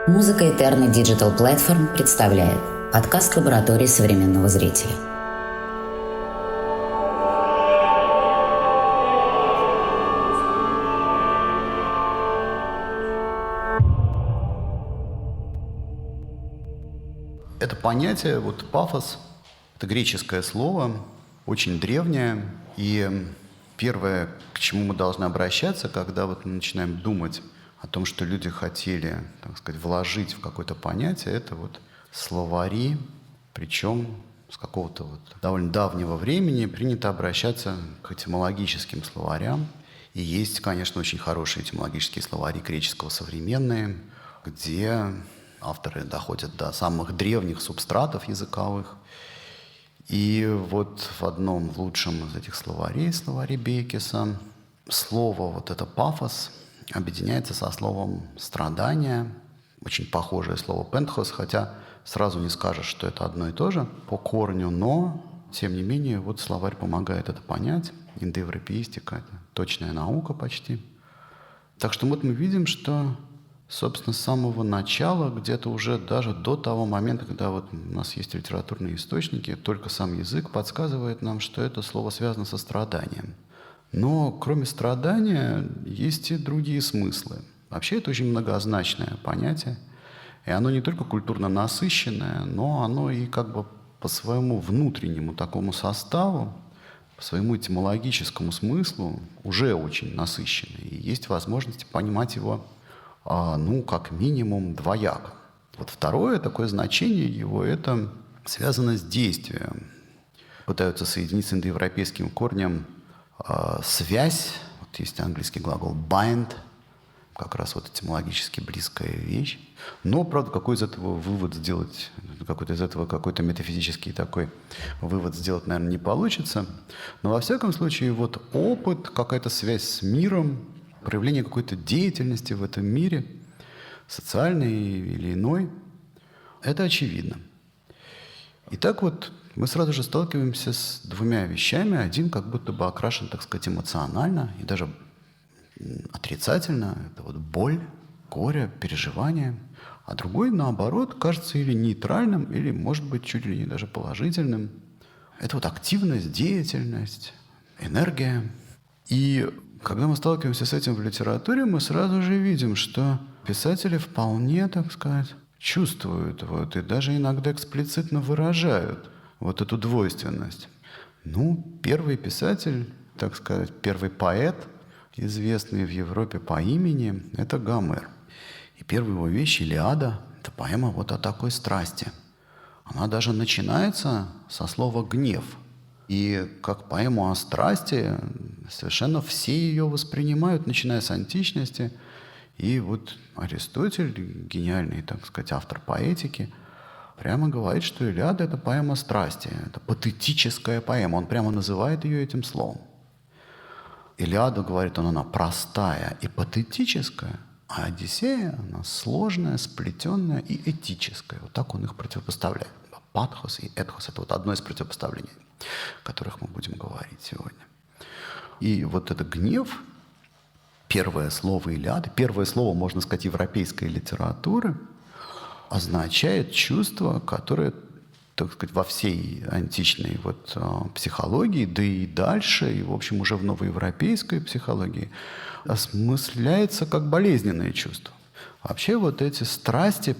Музыка Eterna Digital Platform представляет подкаст лаборатории современного зрителя. Это понятие, пафос, это греческое слово, очень древнее. И первое, к чему мы должны обращаться, когда мы начинаем думать о том, что люди хотели, так сказать, вложить в какое-то понятие, это словари, причем с какого-то довольно давнего времени принято обращаться к этимологическим словарям. И есть, конечно, очень хорошие этимологические словари греческого современные, где авторы доходят до самых древних субстратов языковых. И в одном лучшем из этих словарей, словаре Бейкеса, слово это «пафос» объединяется со словом «страдание». Очень похожее слово «пентхос», хотя сразу не скажешь, что это одно и то же по корню, но, тем не менее, словарь помогает это понять. Индоевропеистика — это точная наука почти. Так что мы видим, что, собственно, с самого начала, где-то уже даже до того момента, когда у нас есть литературные источники, только сам язык подсказывает нам, что это слово связано со страданием. Но кроме страдания есть и другие смыслы. Вообще это очень многозначное понятие. И оно не только культурно насыщенное, но оно и по своему внутреннему такому составу, по своему этимологическому смыслу уже очень насыщенное. И есть возможность понимать его, как минимум двояко. Второе такое значение его – это связано с действием. Пытаются соединить с индоевропейским корнем связь, есть английский глагол bind, как раз этимологически близкая вещь. Но, правда, какой из этого вывод сделать, какой-то метафизический такой вывод сделать, наверное, не получится. Но, во всяком случае, опыт, какая-то связь с миром, проявление какой-то деятельности в этом мире, социальной или иной, это очевидно. Итак, мы сразу же сталкиваемся с двумя вещами. Один как будто бы окрашен, так сказать, эмоционально и даже отрицательно. Это боль, горе, переживание. А другой, наоборот, кажется или нейтральным, или, может быть, чуть ли не даже положительным. Это активность, деятельность, энергия. И когда мы сталкиваемся с этим в литературе, мы сразу же видим, что писатели вполне, так сказать, чувствуют и даже иногда эксплицитно выражают эту двойственность. Первый писатель, так сказать, первый поэт, известный в Европе по имени, это Гомер. И первая его вещь «Илиада» — это поэма о такой страсти. Она даже начинается со слова «гнев». И как поэму о страсти совершенно все ее воспринимают, начиная с античности. И Аристотель, гениальный, так сказать, автор поэтики, прямо говорит, что «Илиада» — это поэма страсти, это патетическая поэма. Он прямо называет ее этим словом. «Илиада», говорит он, она простая и патетическая, а «Одиссея» — она сложная, сплетенная и этическая. Так он их противопоставляет. Патхос и этхос — это одно из противопоставлений, о которых мы будем говорить сегодня. И это гнев, первое слово «Илиады», первое слово, можно сказать, европейской литературы, означает чувство, которое, так сказать, во всей античной психологии, да и дальше, и, в общем, уже в новоевропейской психологии, осмысляется как болезненное чувство. Вообще эти страсти,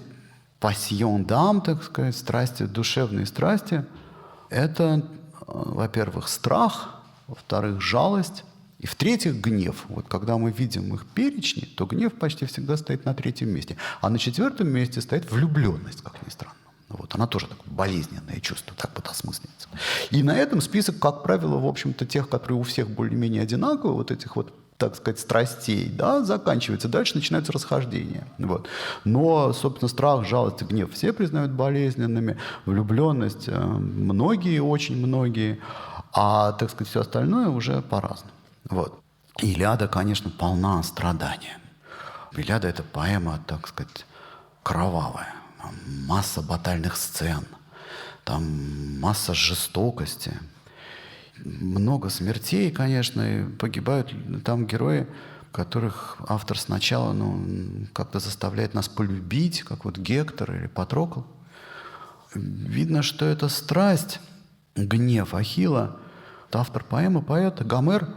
passion d'âme, так сказать, страсти, душевные страсти, это, во-первых, страх, во-вторых, жалость, и в-третьих, гнев. Когда мы видим их перечни, то гнев почти всегда стоит на третьем месте. А на четвертом месте стоит влюбленность, как ни странно. Она тоже такое болезненное чувство, так осмысливается. И на этом список, как правило, в общем-то, тех, которые у всех более-менее одинаковые, этих так сказать, страстей, заканчивается. Дальше начинаются расхождения. Но, собственно, страх, жалость и гнев все признают болезненными. Влюбленность многие, очень многие. А, так сказать, все остальное уже по-разному. «Илиада», конечно, полна страдания. «Илиада» — это поэма, так сказать, кровавая. Там масса батальных сцен, там масса жестокости. Много смертей, конечно, и погибают там герои которых автор сначала как-то заставляет нас полюбить, как вот Гектор или Патрокл. Видно, что это страсть, гнев Ахилла. Автор поэмы, поэт Гомер,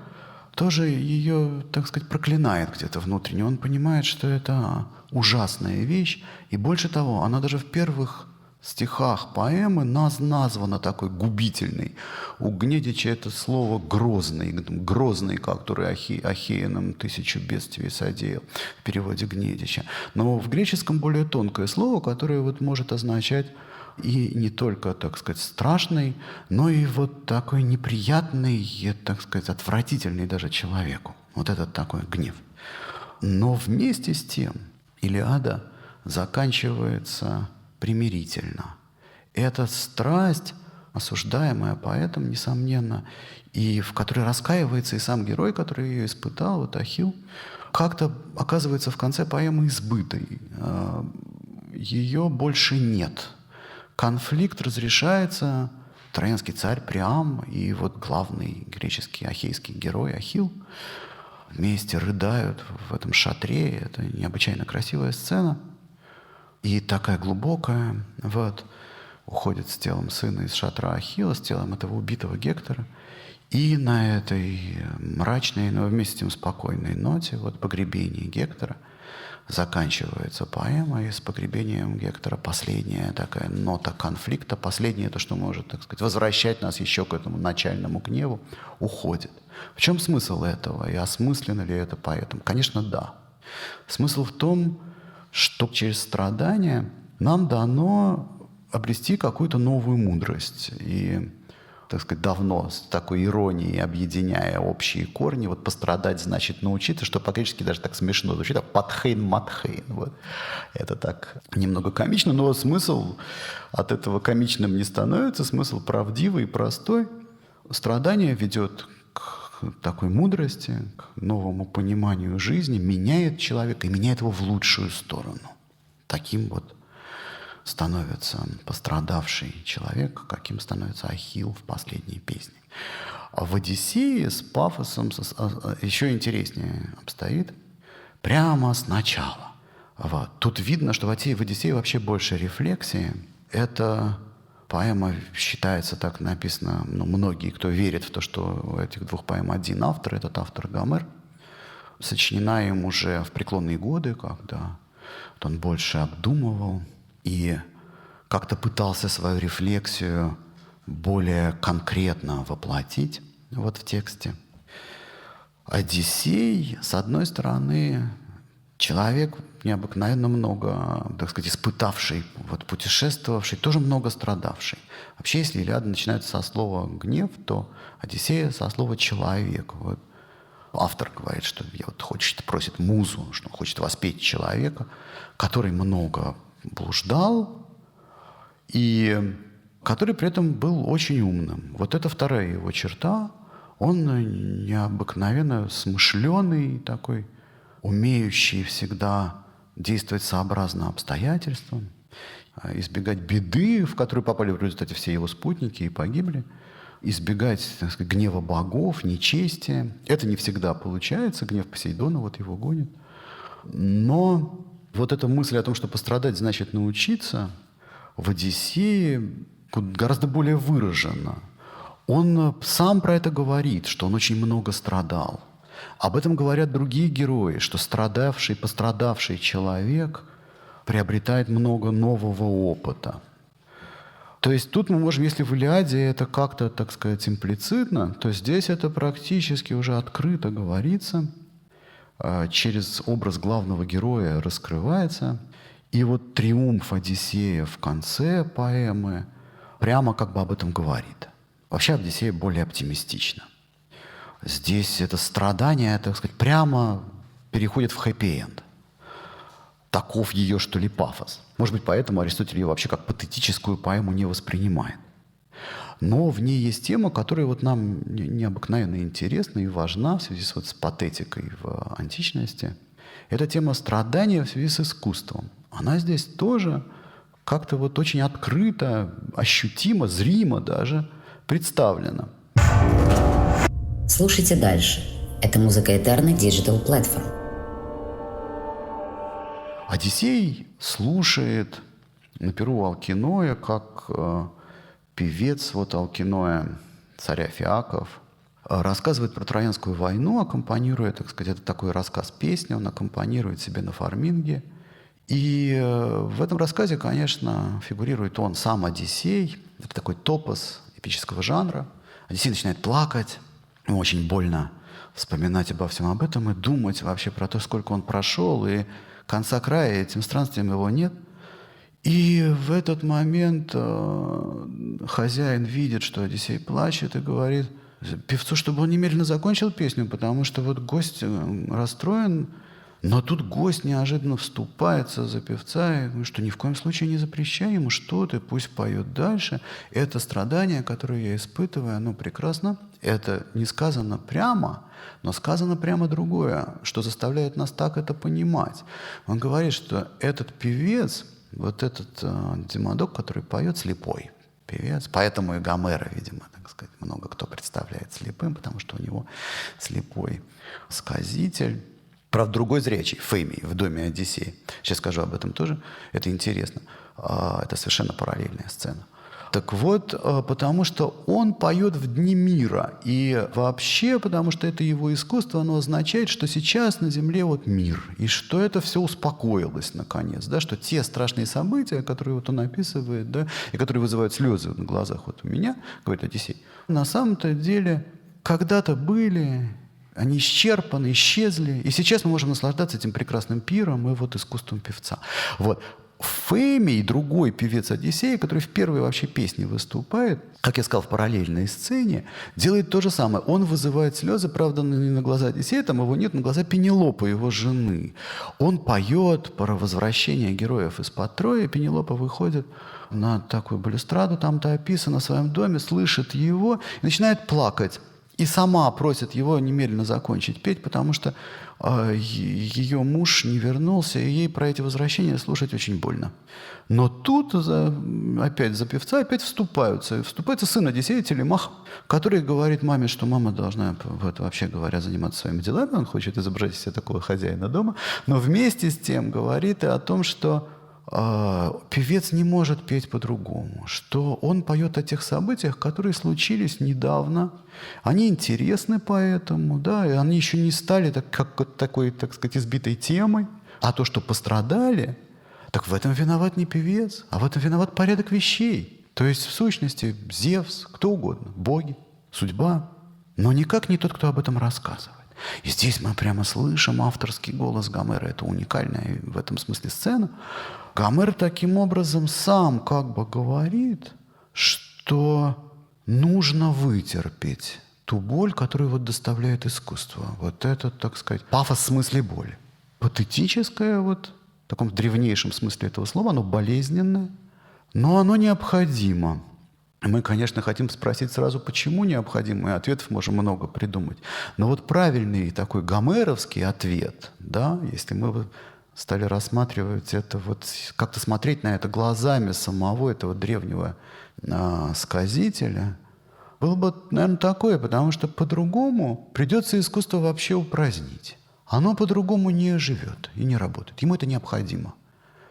тоже ее, так сказать, проклинает где-то внутренне. Он понимает, что это ужасная вещь. И больше того, она даже в первых стихах поэмы названа такой губительной. У Гнедича это слово «грозный», который Ахеянам 1000 бедствий содеял в переводе Гнедича. Но в греческом более тонкое слово, которое вот может означать и не только, так сказать, страшный, но и вот такой неприятный, так сказать, отвратительный даже человеку. Вот этот такой гнев. Но вместе с тем Илиада заканчивается примирительно. Эта страсть, осуждаемая поэтом, несомненно, и в которой раскаивается и сам герой, который ее испытал, вот Ахилл, как-то оказывается в конце поэмы избытой. Ее больше нет. Конфликт разрешается, троянский царь Приам и вот главный греческий ахейский герой Ахилл вместе рыдают в этом шатре. Это необычайно красивая сцена. И такая глубокая, вот, уходит с телом сына из шатра Ахилла, с телом этого убитого Гектора. И на этой мрачной, но вместе с тем спокойной ноте, вот погребение Гектора, заканчивается поэма, и с погребением Гектора последняя такая нота конфликта, последнее то, что может, так сказать, возвращать нас еще к этому начальному гневу, уходит. В чем смысл этого? И осмысленно ли это поэтом? Конечно, да. Смысл в том, что через страдания нам дано обрести какую-то новую мудрость. И, так сказать, давно с такой иронией, объединяя общие корни, вот пострадать значит научиться, что по-гречески даже так смешно звучит, патхейн матхейн. Вот. Это так немного комично, но смысл от этого комичным не становится, смысл правдивый и простой. Страдание ведет к такой мудрости, к новому пониманию жизни, меняет человека и меняет его в лучшую сторону. Таким вот становится пострадавший человек, каким становится Ахилл в последней песне. А в «Одиссее» с пафосом еще интереснее обстоит. Прямо сначала. Вот. Тут видно, что в «Одиссее» вообще больше рефлексии. Это поэма считается, так написано, многие, кто верит в то, что у этих двух поэм один автор, этот автор Гомер, сочинена им уже в преклонные годы, когда вот он больше обдумывал и как-то пытался свою рефлексию более конкретно воплотить вот в тексте. Одиссей, с одной стороны, человек необыкновенно много, так сказать, испытавший, вот, путешествовавший, тоже много страдавший. Вообще, если Илиада начинается со слова «гнев», то Одиссея со слова «человек». Вот. Автор говорит, что просит музу, что он хочет воспеть человека, который много блуждал и который при этом был очень умным. Вот это вторая его черта. Он необыкновенно смышленый такой, умеющий всегда действовать сообразно обстоятельствам, избегать беды, в которую попали в результате все его спутники и погибли, избегать, так сказать, гнева богов, нечестия. Это не всегда получается, гнев Посейдона вот его гонит. Но вот эта мысль о том, что пострадать значит научиться, в «Одиссее» гораздо более выражена. Он сам про это говорит, что он очень много страдал. Об этом говорят другие герои, что пострадавший человек приобретает много нового опыта. То есть тут мы можем, если в «Илиаде» это как-то, так сказать, имплицитно, то здесь это практически уже открыто говорится, через образ главного героя раскрывается. И вот триумф Одиссея в конце поэмы прямо как бы об этом говорит. Вообще Одиссея более оптимистична. Здесь это страдание, так сказать, прямо переходит в хэппи-энд. Таков ее, что ли, пафос. Может быть, поэтому Аристотель ее вообще как патетическую поэму не воспринимает. Но в ней есть тема, которая вот нам необыкновенно интересна и важна в связи с патетикой в античности. Это тема страдания в связи с искусством. Она здесь тоже как-то вот очень открыто, ощутимо, зримо даже представлена. Слушайте дальше. Это музыка Eterna Digital Platform. Одиссей слушает на перу у Алкиноя, как певец вот Алкиноя, царя Фиаков, рассказывает про Троянскую войну, аккомпанируя, так сказать, это такой рассказ песни, он аккомпанирует себе на фарминге. И в этом рассказе, конечно, фигурирует он сам, Одиссей. Это такой топос эпического жанра. Одиссей начинает плакать. Ему очень больно вспоминать обо всем об этом и думать вообще про то, сколько он прошел, и конца края этим странствием его нет. И в этот момент хозяин видит, что Одиссей плачет, и говорит певцу, чтобы он немедленно закончил песню, потому что вот гость расстроен. Но тут гость неожиданно вступается за певца и говорит, что ни в коем случае не запрещай ему, что ты, пусть поет дальше. Это страдание, которое я испытываю, оно прекрасно. Это не сказано прямо, но сказано прямо другое, что заставляет нас так это понимать. Он говорит, что этот певец, вот этот Демодок, который поет, слепой певец, поэтому и Гомера, видимо, так сказать, много кто представляет слепым, потому что у него слепой сказитель. Правда, другой зрячий, Фемий, в доме Одиссея. Сейчас скажу об этом тоже. Это интересно. Это совершенно параллельная сцена. Так вот, потому что он поет в дни мира. И вообще, потому что это его искусство, оно означает, что сейчас на земле вот мир. И что это все успокоилось, наконец. Да, что те страшные события, которые вот он описывает, да, и которые вызывают слезы на глазах вот у меня, говорит Одиссей, на самом-то деле когда-то были... Они исчерпаны, исчезли. И сейчас мы можем наслаждаться этим прекрасным пиром и вот искусством певца. Вот. Фемий, другой певец Одиссея, который в первой вообще песне выступает, как я сказал, в параллельной сцене, делает то же самое. Он вызывает слезы, правда, не на глаза Одиссея, там его нет, на глаза Пенелопы, его жены. Он поет про возвращение героев из-под Трои. Пенелопа выходит на такую балюстраду, там-то описано, в своем доме, слышит его и начинает плакать. И сама просит его немедленно закончить петь, потому что ее муж не вернулся, и ей про эти возвращения слушать очень больно. Но тут опять за певца опять вступается. Вступается сын Одиссея, Телемах, который говорит маме, что мама должна, вот, вообще говоря, заниматься своими делами. Он хочет изображать себя такого хозяина дома. Но вместе с тем говорит и о том, что певец не может петь по-другому, что он поет о тех событиях, которые случились недавно. Они интересны поэтому, да, и они еще не стали такой, так сказать, избитой темой. А то, что пострадали, так в этом виноват не певец, а в этом виноват порядок вещей. То есть, в сущности, Зевс, кто угодно, боги, судьба, но никак не тот, кто об этом рассказывает. И здесь мы прямо слышим авторский голос Гомера. Это уникальная в этом смысле сцена. Гомер таким образом сам как бы говорит, что нужно вытерпеть ту боль, которую вот доставляет искусство. Вот это, так сказать, пафос в смысле боли. Патетическое вот, в таком древнейшем смысле этого слова, оно болезненное, но оно необходимо. Мы, конечно, хотим спросить сразу, почему необходимо, и ответов можем много придумать. Но вот правильный такой гомеровский ответ, да, если мы стали рассматривать это, вот как-то смотреть на это глазами самого этого древнего сказителя, было бы, наверное, такое, потому что по-другому придется искусство вообще упразднить. Оно по-другому не живет и не работает. Ему это необходимо.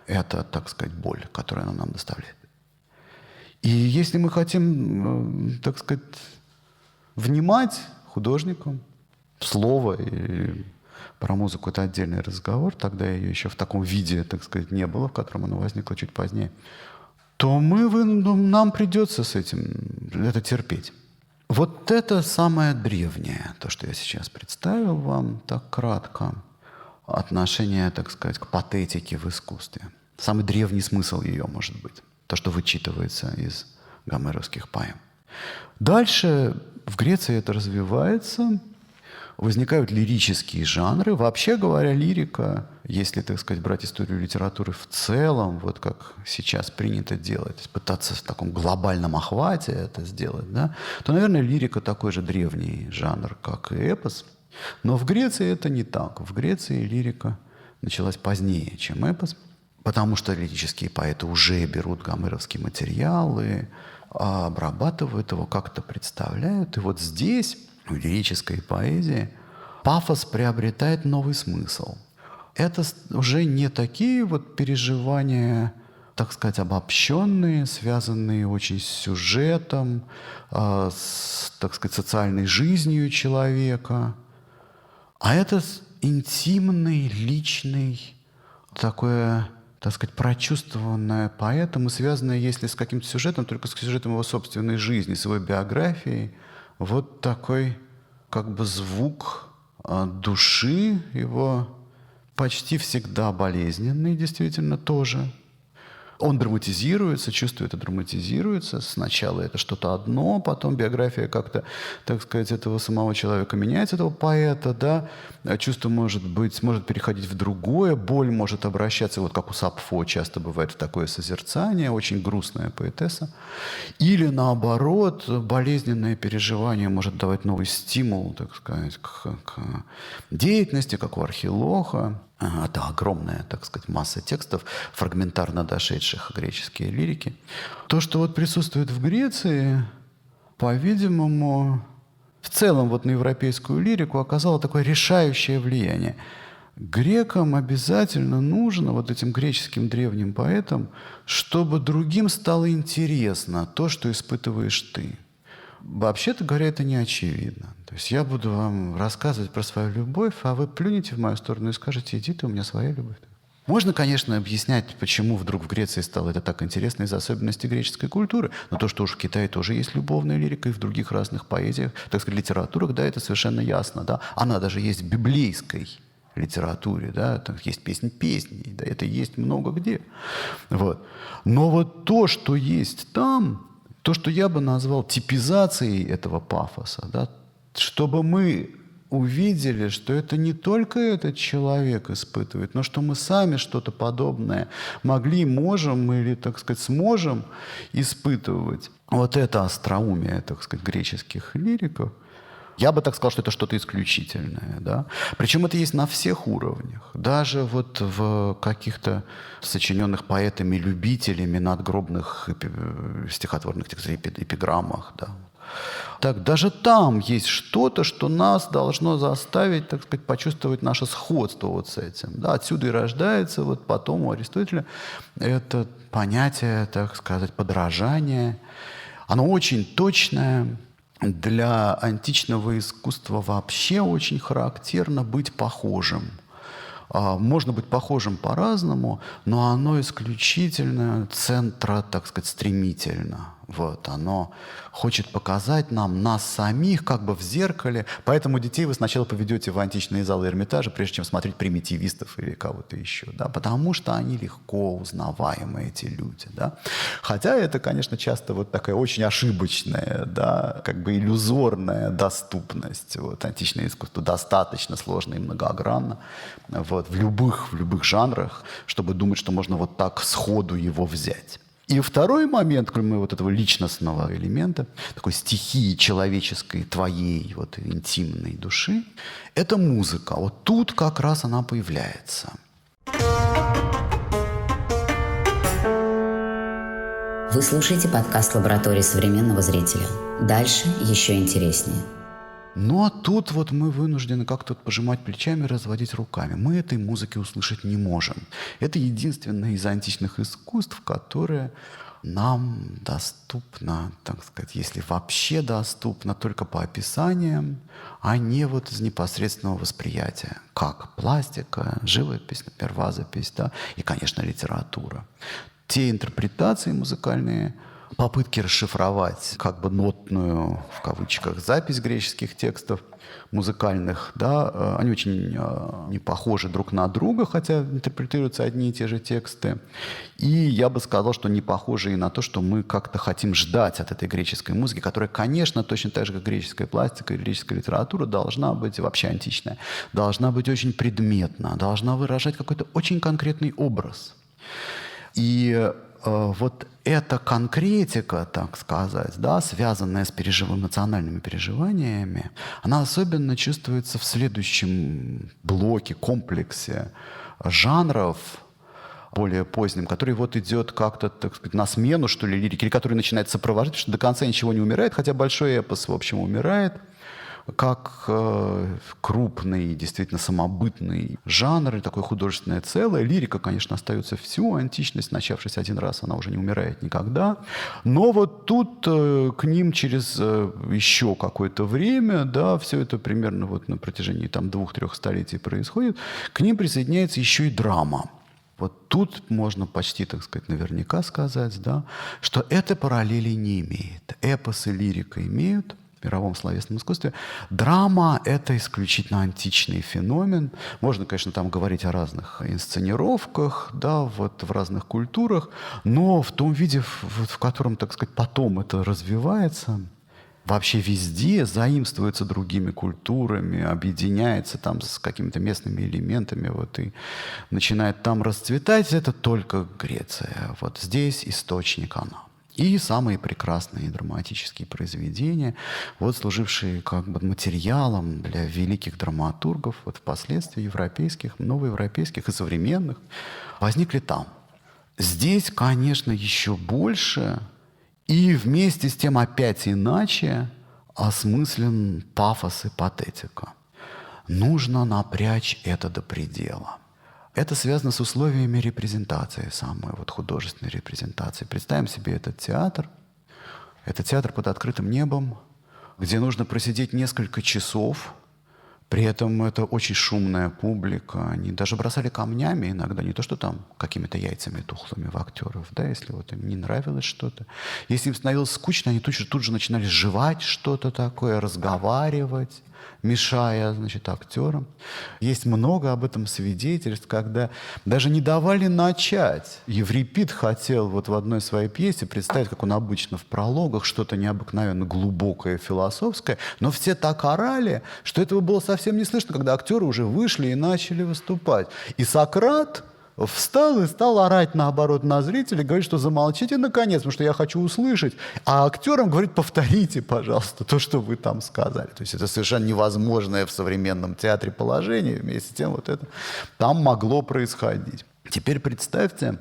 Это, так сказать, боль, которую оно нам доставляет. И если мы хотим, так сказать, внимать художникам в слово и про музыку, это отдельный разговор, тогда ее еще в таком виде, так сказать, не было, в котором она возникла чуть позднее, то нам придется с этим это терпеть. Вот это самое древнее, то, что я сейчас представил вам так кратко, отношение, так сказать, к патетике в искусстве. Самый древний смысл ее, может быть. То, что вычитывается из гомеровских поэм. Дальше в Греции это развивается, возникают лирические жанры. Вообще говоря, лирика, если, так сказать, брать историю литературы в целом, вот как сейчас принято делать, пытаться в таком глобальном охвате это сделать, да, то, наверное, лирика такой же древний жанр, как и эпос. Но в Греции это не так. В Греции лирика началась позднее, чем эпос. Потому что лирические поэты уже берут гомеровский материал и обрабатывают его, как-то представляют. И вот здесь, в лирической поэзии, пафос приобретает новый смысл. Это уже не такие вот переживания, так сказать, обобщенные, связанные очень с сюжетом, с, так сказать, социальной жизнью человека. А это интимный, личный, такое, так сказать, прочувствованное поэтом и связанное, если с каким-то сюжетом, только с сюжетом его собственной жизни, с его биографией. Вот такой как бы звук души его, почти всегда болезненный, действительно, тоже. Он драматизируется, чувство это драматизируется. Сначала это что-то одно, потом биография как-то, так сказать, этого самого человека меняется, этого поэта, да. Чувство может переходить в другое, боль может обращаться, вот как у Сапфо часто бывает, в такое созерцание, очень грустная поэтесса. Или наоборот, болезненное переживание может давать новый стимул, так сказать, к деятельности, как у Архилоха. Это огромная, так сказать, масса текстов, фрагментарно дошедших греческие лирики. То, что вот присутствует в Греции, по-видимому, в целом вот на европейскую лирику оказало такое решающее влияние. Грекам обязательно нужно, вот этим греческим древним поэтам, чтобы другим стало интересно то, что испытываешь ты. Вообще-то говоря, это не очевидно. То есть я буду вам рассказывать про свою любовь, а вы плюнете в мою сторону и скажете: иди ты, у меня своя любовь. Можно, конечно, объяснять, почему вдруг в Греции стало это так интересно из-за особенностей греческой культуры, но то, что уж в Китае тоже есть любовная лирика, и в других разных поэзиях, так сказать, литературах, да, это совершенно ясно, да. Она даже есть в библейской литературе, да, там есть песни песней, да, это есть много где. Вот. Но вот то, что есть там, то, что я бы назвал типизацией этого пафоса, да, чтобы мы увидели, что это не только этот человек испытывает, но что мы сами что-то подобное могли, можем или, так сказать, сможем испытывать. Вот это остроумие, так сказать, греческих лириков. Я бы так сказал, что это что-то исключительное. Да? Причем это есть на всех уровнях. Даже вот в каких-то сочиненных поэтами-любителями надгробных стихотворных текстов, эпиграммах. Да? Так, даже там есть что-то, что нас должно заставить, так сказать, почувствовать наше сходство вот с этим. Да? Отсюда и рождается вот потом у Аристотеля это понятие, так сказать, подражания. Оно очень точное. Для античного искусства вообще очень характерно быть похожим. Можно быть похожим по-разному, но оно исключительно центра, так сказать, стремительно. Вот, оно хочет показать нам нас самих как бы в зеркале. Поэтому детей вы сначала поведете в античные залы Эрмитажа, прежде чем смотреть примитивистов или кого-то еще. Да? Потому что они легко узнаваемы, эти люди. Да? Хотя это, конечно, часто вот такая очень ошибочная, да, как бы иллюзорная доступность. Вот, античное искусство достаточно сложно и многогранно вот, в любых жанрах, чтобы думать, что можно вот так сходу его взять. И второй момент, кроме вот этого личностного элемента, такой стихии человеческой, твоей вот интимной души, это музыка. Вот тут как раз она появляется. Вы слушаете подкаст «Лаборатории современного зрителя». Дальше еще интереснее. Ну а тут вот мы вынуждены как-то пожимать плечами, разводить руками. Мы этой музыки услышать не можем. Это единственное из античных искусств, которое нам доступно, так сказать, если вообще доступно, только по описаниям, а не вот из непосредственного восприятия. Как пластика, живопись, например, вазопись, да, и, конечно, литература. Те интерпретации музыкальные, попытки расшифровать как бы нотную, в кавычках, запись греческих текстов музыкальных, да, они очень не похожи друг на друга, хотя интерпретируются одни и те же тексты. И я бы сказал, что не похожи и на то, что мы как-то хотим ждать от этой греческой музыки, которая, конечно, точно так же, как греческая пластика и греческая литература, должна быть, вообще античная, должна быть очень предметна, должна выражать какой-то очень конкретный образ. И вот эта конкретика, так сказать, да, связанная с эмоциональными переживаниями, она особенно чувствуется в следующем блоке, комплексе жанров, более поздним, который вот идет как-то, так сказать, на смену, что ли, лирики, или который начинает сопровождать, потому что до конца ничего не умирает, хотя большой эпос, в общем, умирает. как крупный, действительно самобытный жанр, такое художественное целое. Лирика, конечно, остается всю античность, начавшись один раз, она уже не умирает никогда. Но вот тут к ним через еще какое-то время, да, все это примерно вот на протяжении там 2-3 столетий происходит, к ним присоединяется еще и драма. Вот тут можно почти, так сказать, наверняка сказать, да, что это параллели не имеет. Эпос и лирика имеют в мировом словесном искусстве. Драма — это исключительно античный феномен. Можно, конечно, там говорить о разных инсценировках, да, вот в разных культурах, но в том виде, в котором, так сказать, потом это развивается, вообще везде заимствуется другими культурами, объединяется там с какими-то местными элементами, вот, и начинает там расцветать, это только Греция. Вот здесь источник она. И самые прекрасные драматические произведения, вот, служившие как бы материалом для великих драматургов, вот, впоследствии европейских, новоевропейских и современных, возникли там. Здесь, конечно, еще больше. И вместе с тем опять иначе осмыслен пафос и патетика. Нужно напрячь это до предела. Это связано с условиями репрезентации, самой вот художественной репрезентации. Представим себе этот театр. Это театр под открытым небом, где нужно просидеть несколько часов. При этом это очень шумная публика. Они даже бросали камнями иногда, не то что там какими-то яйцами тухлыми в актеров, да, если вот им не нравилось что-то. Если им становилось скучно, они тут же начинали жевать что-то такое, разговаривать, мешая, значит, актерам. Есть много об этом свидетельств, когда даже не давали начать. Еврипид хотел вот в одной своей пьесе представить, как он обычно в прологах, что-то необыкновенно глубокое, философское, но все так орали, что этого было совсем не слышно, когда актеры уже вышли и начали выступать. И Сократ встал и стал орать, наоборот, на зрителей, говорит, что замолчите наконец, потому что я хочу услышать. А актерам говорит, повторите, пожалуйста, то, что вы там сказали. То есть это совершенно невозможное в современном театре положение. Вместе с тем вот это там могло происходить. Теперь представьте,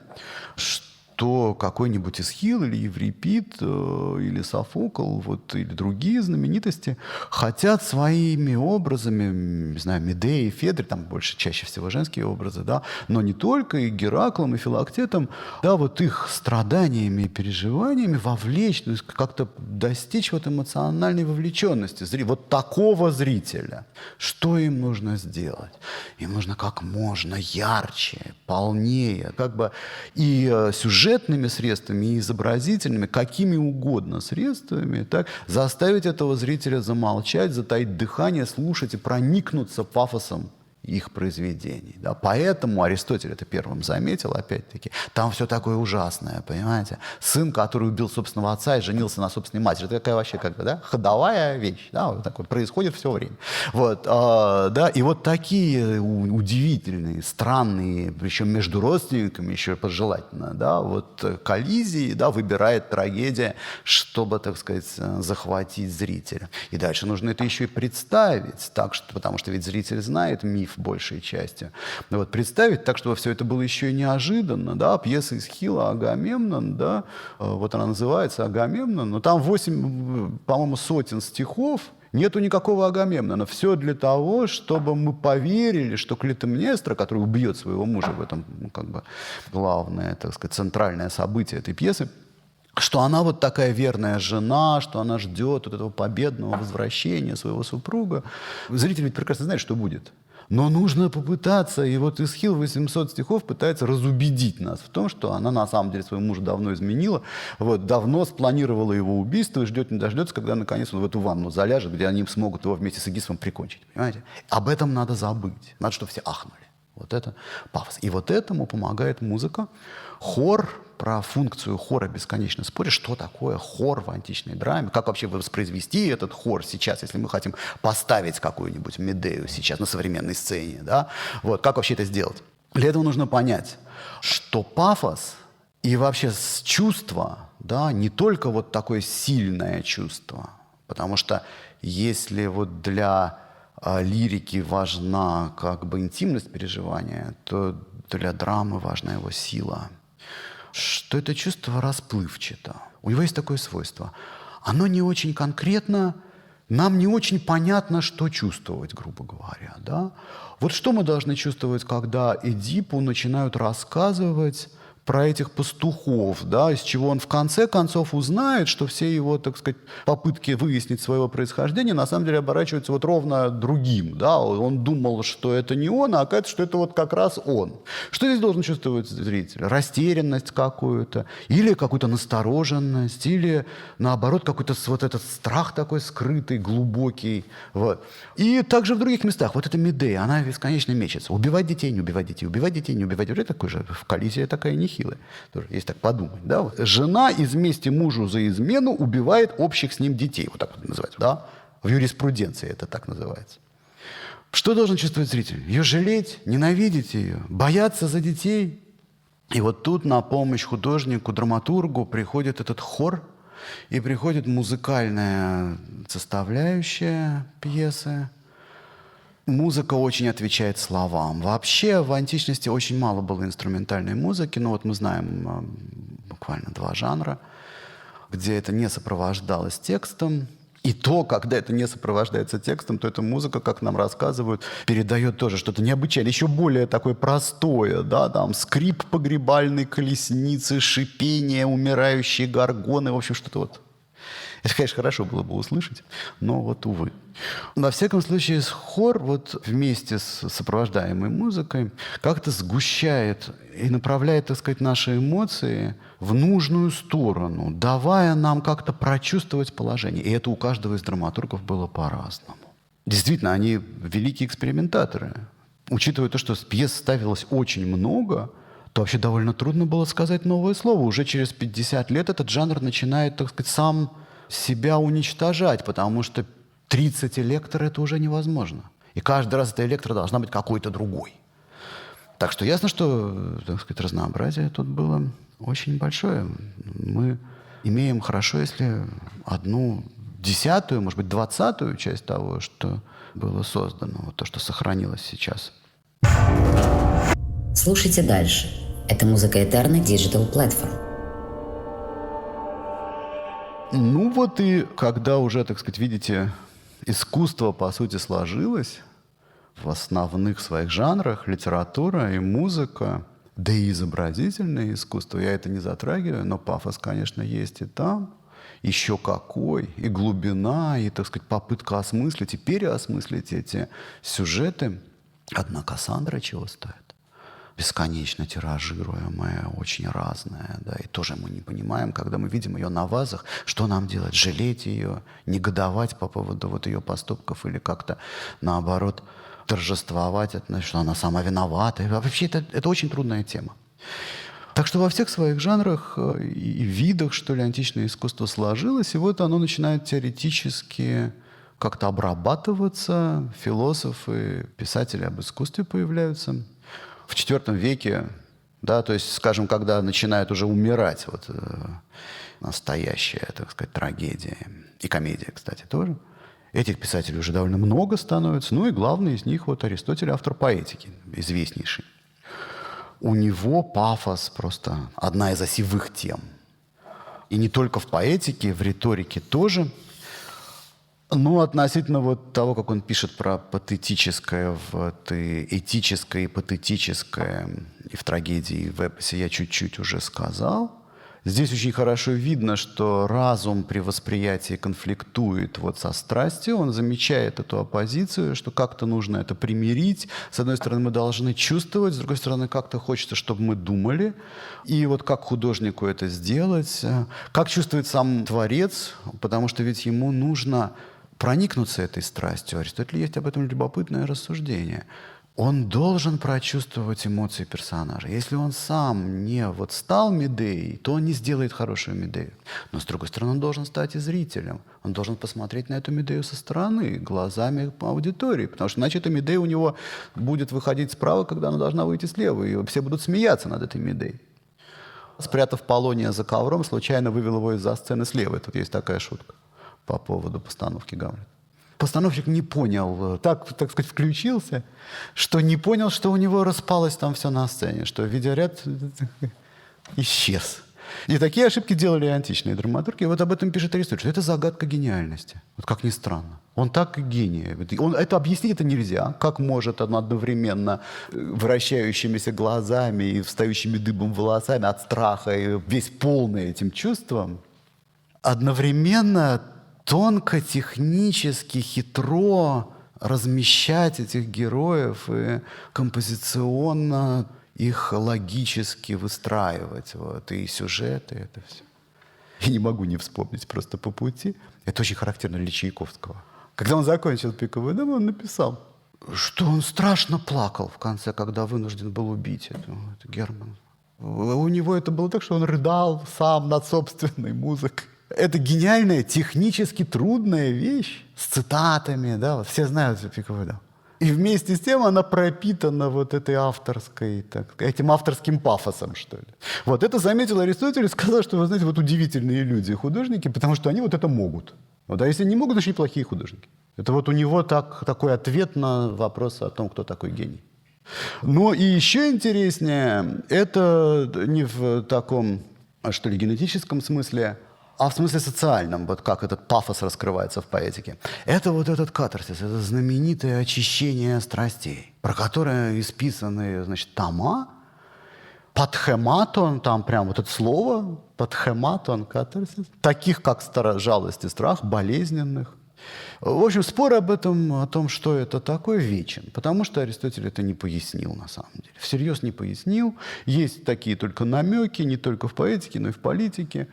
что какой-нибудь Эсхил или Еврипид или Софокл вот, или другие знаменитости хотят своими образами, не знаю, Медеи, Федры, там больше чаще всего женские образы, да, но не только, и Гераклом, и Филактетом, да, вот их страданиями и переживаниями вовлечь, то есть как-то достичь вот эмоциональной вовлеченности вот такого зрителя. Что им нужно сделать? Им нужно как можно ярче, полнее, как бы и сюжетными средствами, и изобразительными, какими угодно средствами, так, заставить этого зрителя замолчать, затаить дыхание, слушать и проникнуться пафосом их произведений. Да. Поэтому Аристотель это первым заметил, опять-таки. Там все такое ужасное, понимаете? Сын, который убил собственного отца и женился на собственной матери. Это такая вообще как бы, да, ходовая вещь. Да, вот такое происходит все время. Вот, да, и вот такие удивительные, странные, причем между родственниками еще пожелательно, да, вот коллизии, да, выбирает трагедия, чтобы, так сказать, захватить зрителя. И дальше нужно это еще и представить, так что, потому что ведь зритель знает миф большей части. Вот, представить так, чтобы все это было еще и неожиданно. Да? Пьеса Эсхила «Агамемнон», да? Вот она называется «Агамемнон», но там 8, по-моему, сотен стихов, нету никакого Агамемнона. Все для того, чтобы мы поверили, что Клитемнестра, который убьет своего мужа в этом, ну, как бы главное, так сказать, центральное событие этой пьесы, что она вот такая верная жена, что она ждет вот этого победного возвращения своего супруга. Зритель ведь прекрасно знает, что будет. Но нужно попытаться, и вот Эсхил 800 стихов пытается разубедить нас в том, что она на самом деле своего мужа давно изменила, вот, давно спланировала его убийство и ждет не дождется, когда наконец он в эту ванну заляжет, где они смогут его вместе с Игисфом прикончить. Понимаете? Об этом надо забыть. Надо, чтобы все ахнули. Вот это пафос. И вот этому помогает музыка. Хор, про функцию хора бесконечно спорят, что такое хор в античной драме, как вообще воспроизвести этот хор сейчас, если мы хотим поставить какую-нибудь Медею сейчас на современной сцене, да? Вот, как вообще это сделать? Для этого нужно понять, что пафос и вообще чувство, да, не только вот такое сильное чувство, потому что если вот для лирики важна как бы интимность переживания, то для драмы важна его сила. Что это чувство расплывчато. У него есть такое свойство. Оно не очень конкретно, нам не очень понятно, что чувствовать, грубо говоря. Да? Вот что мы должны чувствовать, когда Эдипу начинают рассказывать про этих пастухов, да, из чего он в конце концов узнает, что все его, так сказать, попытки выяснить своего происхождения на самом деле оборачиваются вот ровно другим. Да? Он думал, что это не он, а оказывается, что это вот как раз он. Что здесь должен чувствовать зритель? Растерянность какую-то, или какую-то настороженность, или наоборот какой-то вот этот страх такой скрытый, глубокий. Вот. И также в других местах. Вот эта Медея, она бесконечно мечется. Убивать детей, не убивать детей, убивать детей, не убивать детей. Такой же коллизия такая нехилая. Тоже, если так подумать. Да? Вот. Жена из мести мужу за измену убивает общих с ним детей. Вот так вот называется. Да? В юриспруденции это так называется. Что должен чувствовать зритель? Ее жалеть, ненавидеть ее, бояться за детей. И вот тут на помощь художнику, драматургу приходит этот хор, и приходит музыкальная составляющая пьесы. Музыка очень отвечает словам. Вообще в античности очень мало было инструментальной музыки, но вот мы знаем буквально 2 жанра, где это не сопровождалось текстом. И то, когда это не сопровождается текстом, то эта музыка, как нам рассказывают, передает тоже что-то необычайное, еще более такое простое, да, там скрип погребальной колесницы, шипение умирающей горгоны, в общем, что-то вот. Это, конечно, хорошо было бы услышать, но вот, увы. Во всяком случае, хор вот вместе с сопровождаемой музыкой как-то сгущает и направляет, так сказать, наши эмоции в нужную сторону, давая нам как-то прочувствовать положение. И это у каждого из драматургов было по-разному. Действительно, они великие экспериментаторы. Учитывая то, что пьес ставилось очень много, то вообще довольно трудно было сказать новое слово. Уже через 50 лет этот жанр начинает, так сказать, сам себя уничтожать, потому что 30 электор — это уже невозможно. И каждый раз эта электра должна быть какой-то другой. Так что ясно, что, так сказать, разнообразие тут было очень большое. Мы имеем хорошо, если 1/10, может быть, 20 часть того, что было создано, вот то, что сохранилось сейчас. Слушайте дальше. Это музыка Eterna Digital Platform. Ну вот и когда уже, так сказать, видите, искусство, по сути, сложилось в основных своих жанрах, литература и музыка, да и изобразительное искусство, я это не затрагиваю, но пафос, конечно, есть и там, еще какой, и глубина, и, так сказать, попытка осмыслить и переосмыслить эти сюжеты. Одна Кассандра чего стоит? Бесконечно тиражируемая, очень разная, да, и тоже мы не понимаем, когда мы видим ее на вазах, что нам делать, жалеть ее, негодовать по поводу вот ее поступков или как-то, наоборот, торжествовать, что она сама виновата. И вообще это очень трудная тема. Так что во всех своих жанрах и видах, что ли, античное искусство сложилось, и вот оно начинает теоретически как-то обрабатываться, философы, писатели об искусстве появляются. В IV веке, да, то есть, скажем, когда начинает уже умирать вот, настоящая, так сказать, трагедия, и комедия, кстати, тоже, этих писателей уже довольно много становится. Ну и главный из них вот Аристотель, автор поэтики, известнейший. У него пафос просто одна из осевых тем. И не только в поэтике, в риторике тоже. Ну, относительно вот того, как он пишет про патетическое, этическое и патетическое и в трагедии, и в эпосе, я чуть-чуть уже сказал. Здесь очень хорошо видно, что разум при восприятии конфликтует вот со страстью. Он замечает эту оппозицию, что как-то нужно это примирить. С одной стороны, мы должны чувствовать, с другой стороны, как-то хочется, чтобы мы думали. И вот как художнику это сделать? Как чувствует сам творец? Потому что ведь ему нужно проникнуться этой страстью. У Аристотеля есть об этом любопытное рассуждение. Он должен прочувствовать эмоции персонажа. Если он сам не вот стал Медеей, то он не сделает хорошую Медею. Но, с другой стороны, он должен стать и зрителем. Он должен посмотреть на эту Медею со стороны, глазами аудитории. Потому что иначе эта Медея у него будет выходить справа, когда она должна выйти слева. И все будут смеяться над этой Медеей. Спрятав Полония за ковром, случайно вывел его из-за сцены слева. Тут есть такая шутка по поводу постановки «Гамлета». Постановщик не понял, так сказать, включился, что не понял, что у него распалось там все на сцене, что видеоряд исчез. И такие ошибки делали и античные драматурги. И вот об этом пишет Аристотель, что это загадка гениальности. Вот как ни странно. Он так и гений. Это объяснить это нельзя. Как может он одновременно вращающимися глазами и встающими дыбом волосами от страха и весь полный этим чувством, одновременно тонко, технически, хитро размещать этих героев и композиционно их логически выстраивать. Вот, и сюжеты, это все. Я не могу не вспомнить просто по пути. Это очень характерно для Чайковского. Когда он закончил «Пиковую даму», он написал, что он страшно плакал в конце, когда вынужден был убить эту Германа. У него это было так, что он рыдал сам над собственной музыкой. Это гениальная, технически трудная вещь с цитатами, да, вот все знают эту «Пиковую даму». И вместе с тем она пропитана вот этой авторской, этим авторским пафосом, что ли. Вот это заметил Аристотель и сказал, что, вы знаете, вот удивительные люди, художники, потому что они вот это могут. Вот, а если не могут, значит, плохие художники. Это вот у него такой ответ на вопрос о том, кто такой гений. Но и еще интереснее, это не в таком, что ли, генетическом смысле, а в смысле социальном, вот как этот пафос раскрывается в поэтике. Это вот этот катарсис, это знаменитое очищение страстей, про которое исписаны, значит, тома, падхематон, там прям вот это слово, падхематон, катарсис, таких, как жалость и страх, болезненных. В общем, спор об этом, о том, что это такое, вечен, потому что Аристотель это не пояснил на самом деле. Всерьез не пояснил. Есть такие только намеки, не только в поэтике, но и в политике.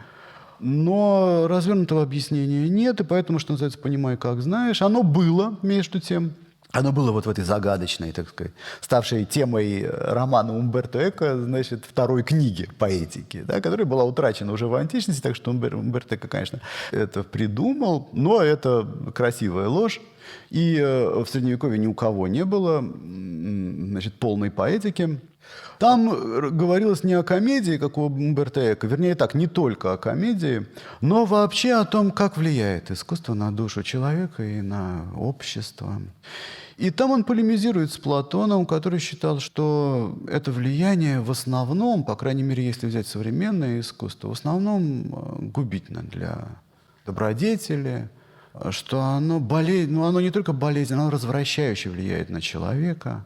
Но развернутого объяснения нет, и поэтому, что называется, понимай, как знаешь. Оно было, между тем, оно было вот в этой загадочной, так сказать, ставшей темой романа Умберто Эко, значит, второй книги поэтики, да, которая была утрачена уже в античности, так что Умберто Эко, конечно, это придумал, но это красивая ложь. И в Средневековье ни у кого не было, значит, полной поэтики. Там говорилось не о комедии, как у Умберто Эко, вернее так, не только о комедии, но вообще о том, как влияет искусство на душу человека и на общество. И там он полемизирует с Платоном, который считал, что это влияние в основном, по крайней мере, если взять современное искусство, в основном губительно для добродетели, что оно не только болезненно, оно развращающе влияет на человека.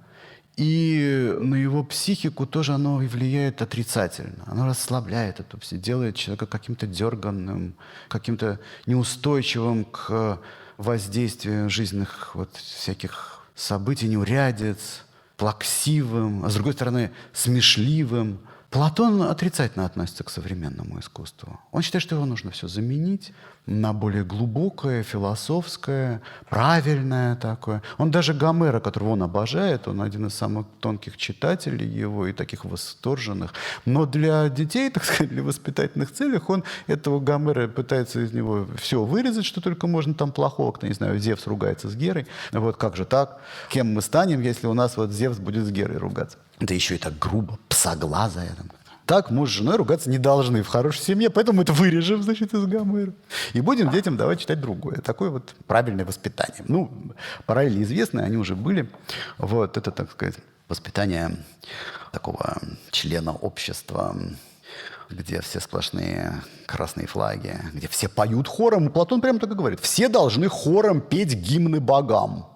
И на его психику тоже оно и влияет отрицательно. Оно расслабляет это все, делает человека каким-то дерганным, каким-то неустойчивым к воздействию жизненных вот всяких событий, неурядиц, плаксивым, а с другой стороны смешливым. Платон отрицательно относится к современному искусству. Он считает, что его нужно все заменить на более глубокое, философское, правильное такое. Он даже Гомера, которого он обожает, он один из самых тонких читателей его и таких восторженных. Но для детей, так сказать, для воспитательных целей, он этого Гомера пытается из него все вырезать, что только можно там плохого. Кто, не знаю, Зевс ругается с Герой. Вот как же так? Кем мы станем, если у нас вот Зевс будет с Герой ругаться? Да еще и так грубо, псоглазая. Так муж с женой ругаться не должны в хорошей семье, поэтому мы это вырежем, значит, из Гомера. И будем детям давать читать другое. Такое вот правильное воспитание. Ну, параллели известные, они уже были. Вот это, так сказать, воспитание такого члена общества, где все сплошные красные флаги, где все поют хором. И Платон прямо так и говорит. Все должны хором петь гимны богам.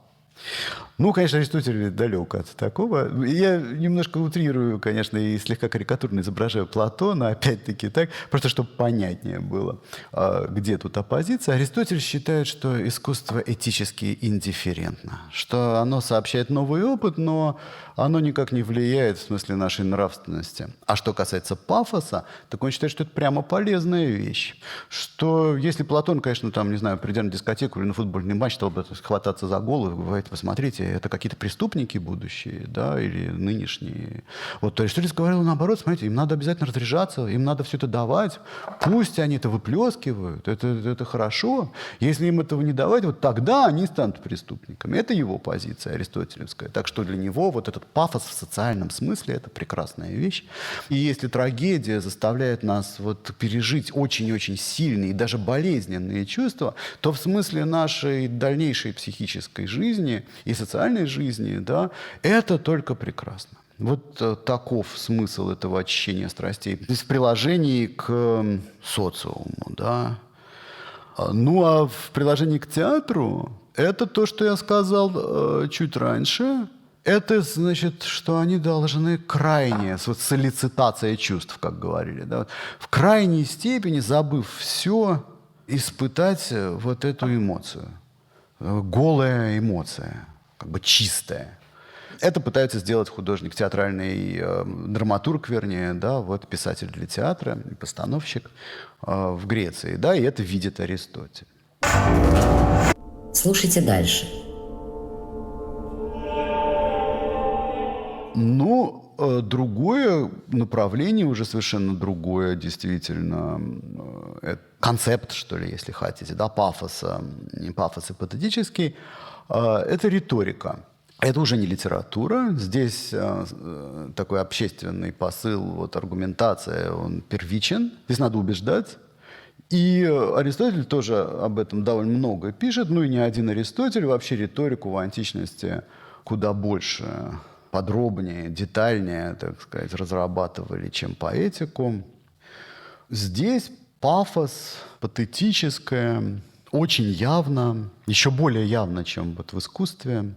Ну, конечно, Аристотель далек от такого. Я немножко утрирую, конечно, и слегка карикатурно изображаю Платона, опять-таки так, просто чтобы понятнее было, где тут оппозиция. Аристотель считает, что искусство этически индифферентно, что оно сообщает новый опыт, но оно никак не влияет в смысле нашей нравственности. А что касается пафоса, так он считает, что это прямо полезная вещь. Что если Платон, конечно, там, не знаю, придя на дискотеку или на футбольный матч, стал бы хвататься за голову и говорить, посмотрите, это какие-то преступники будущие, да, или нынешние. Вот, то Аристотель говорил наоборот, смотрите, им надо обязательно разряжаться, им надо все это давать, пусть они это выплескивают, это хорошо. Если им этого не давать, вот тогда они станут преступниками. Это его позиция аристотелевская. Так что для него вот этот пафос в социальном смысле – это прекрасная вещь. И если трагедия заставляет нас вот пережить очень-очень сильные и даже болезненные чувства, то в смысле нашей дальнейшей психической жизни и социальной жизни, да, это только прекрасно. Вот таков смысл этого очищения страстей. То есть в приложении к социуму, да. Ну, а в приложении к театру это то, что я сказал чуть раньше. Это значит, что они должны крайне, вот солицитация чувств, как говорили, да, в крайней степени, забыв все, испытать вот эту эмоцию. Голая эмоция, как бы чистая. Это пытается сделать художник, театральный драматург, вернее, да, вот писатель для театра, постановщик в Греции, да, и это видит Аристотель. Слушайте дальше. Ну, другое направление, уже совершенно другое, действительно, концепт, что ли, если хотите, да, пафоса, не пафос ипотетический, это риторика. Это уже не литература. Здесь такой общественный посыл, вот аргументация, он первичен. Здесь надо убеждать. И Аристотель тоже об этом довольно много пишет. Ну и не один Аристотель. Вообще риторику в античности куда больше, подробнее, детальнее, так сказать, разрабатывали, чем поэтику. Здесь пафос, патетическое, очень явно, еще более явно, чем вот в искусстве.